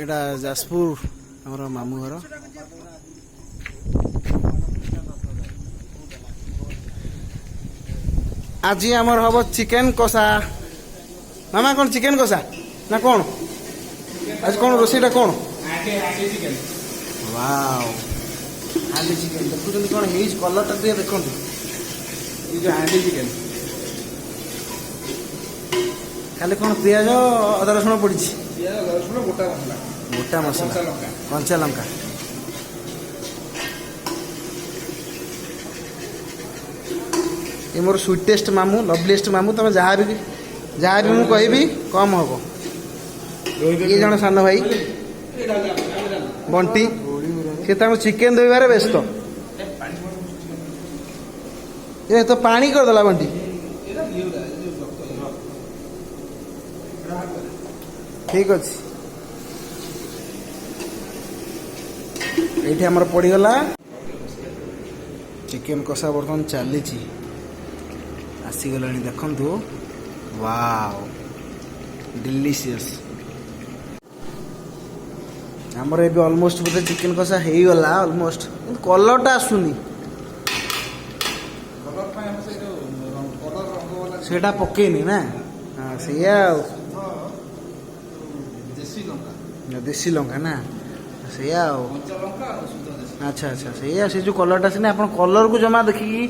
एटा जाजपुर हमर मामू घर आज आमर हम चिकेन कषा मामा कौन चिकेन कषा ना कौन आज कौन रोषेटा कौन वाओ हांडी चिकेन देखुं कौन है कलर टा देखो ये हांडी चिकेन खाली कौन पियाज अदा रसुण पड़ी गोटा मसला कंचा लंका ये मोर स्वीटेस्ट मामू लवलीस्ट मामू तुम जहाँ भी मुझे कहबी कम हम ये जन सान भाई बंटी सी चिकेन धोबार व्यस्त ये तो पानी करदेला बंटी ठीक अच्छे ये आमर पड़गला चिकेन कषा बर्तमान चली आसीगला देखु वाओ डिलीशियस आमर ए ऑलमोस्ट बोलते चिकेन कषा हो गला ऑलमोस्ट कलरटा आसुनी सेटा पकेनी ना हाँ से देसी लंका ना से अच्छा अच्छा से जो कलरटा से आप कलर को जमा देखिकी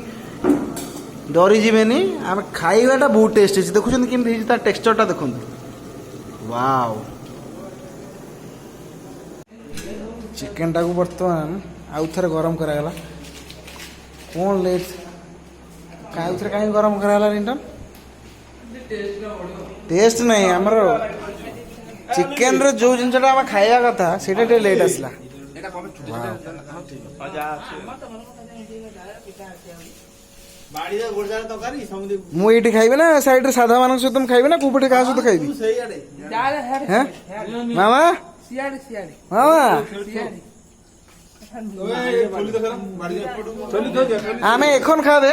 डरी जीवेनी आम खाइबाटा बहुत टेस्ट है देखुं केमती टेक्सचरटा देखो वाओ चिकेन टाक बर्तमान आउ थे गरम कराला कौन लेट आउ थे कहीं गरम कराला रिंटन टेस्ट नहीं आमर चिकेन रो जो जिनसा आम खाइबा कथा से लेट आसला मुझे खाइबे ना साइड साधा मान सहित खाइबे ना कौपटे क्या सहित खाइबी मामा मामा आम एखन खा दे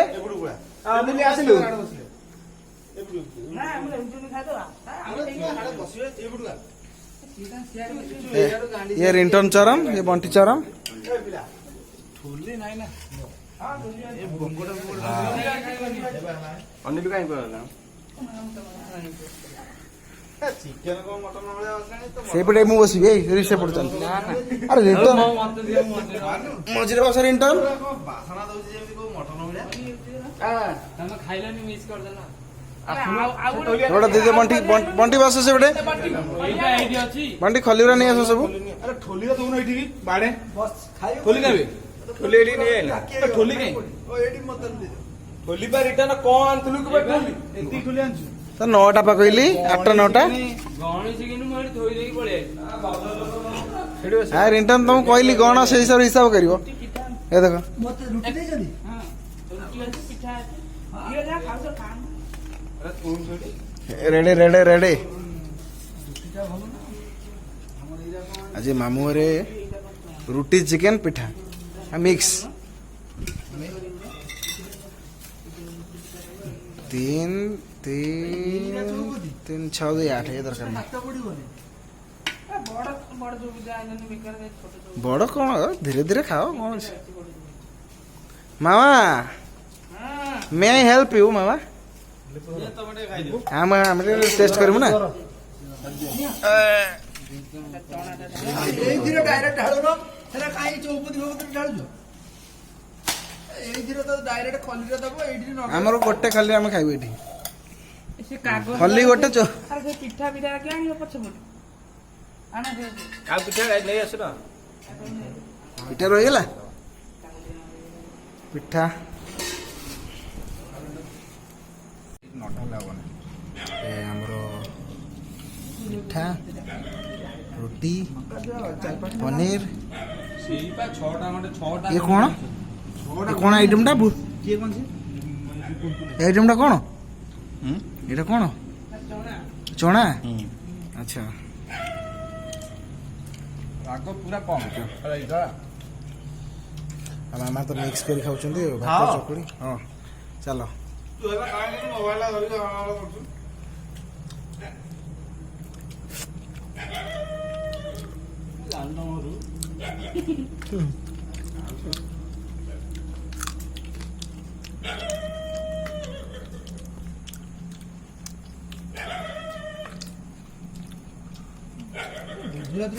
ये रिंटन चरम ये बंटी चरम सेपटे मु बसबी सेपट चल अरे रिंटन मझे बस रिंटन थोड़ा दे दे बंटी बंटी बस से बटे बंटी खलीरा नहीं आस सब अरे ठोली तो दोनों एठी बाड़े बस खाई ठोली नेबे ठोली एठी नहीं आइला ठोली कहीं ओ एठी मत दे ठोली पर रिटर्न कोन आनथलु के ठोली एती ठोली आनछु तो 9टा पा कहली 8टा 9टा गणेश किनु मोर थोई देई पळे हां रिटर्न तुम कहली गण से हिसाब करिवो ए देखो मत रुटी दे जदी हां रुटी अछि पिठा ये जा खाओ खान रेडे रेडे रेडे आज मामू रे रुटी चिकेन पिठा मिक्स 3 6 8 ये दरकार ना बड़ कौन धीरे धीरे खाओ कौन मामा मे आई हेल्प यू मामा हाँ टेस्ट करूँ ना डायरेक्ट ढाळो न सेरा काई चौपदी भगत ढाळुजो एइथिरो तो डायरेक्ट खलीरे दबो एइथि न हमरो गोटे खाली हम खाइबे एठी से कागज खली गोटे चो अरे से पिठा पिठा के आनियो पछबट आना दे आ पिठा ले आस ना पिठा रहि गेला पिठा पिठा रुटी पनीर ये कौन आइटम टा आइटम टा कौन ये कौन चना अच्छा पूरा कम मामा तो मिक्स कर खाऊ भात चकुड़ी हाँ चलो ଗୁଜୁରାଟ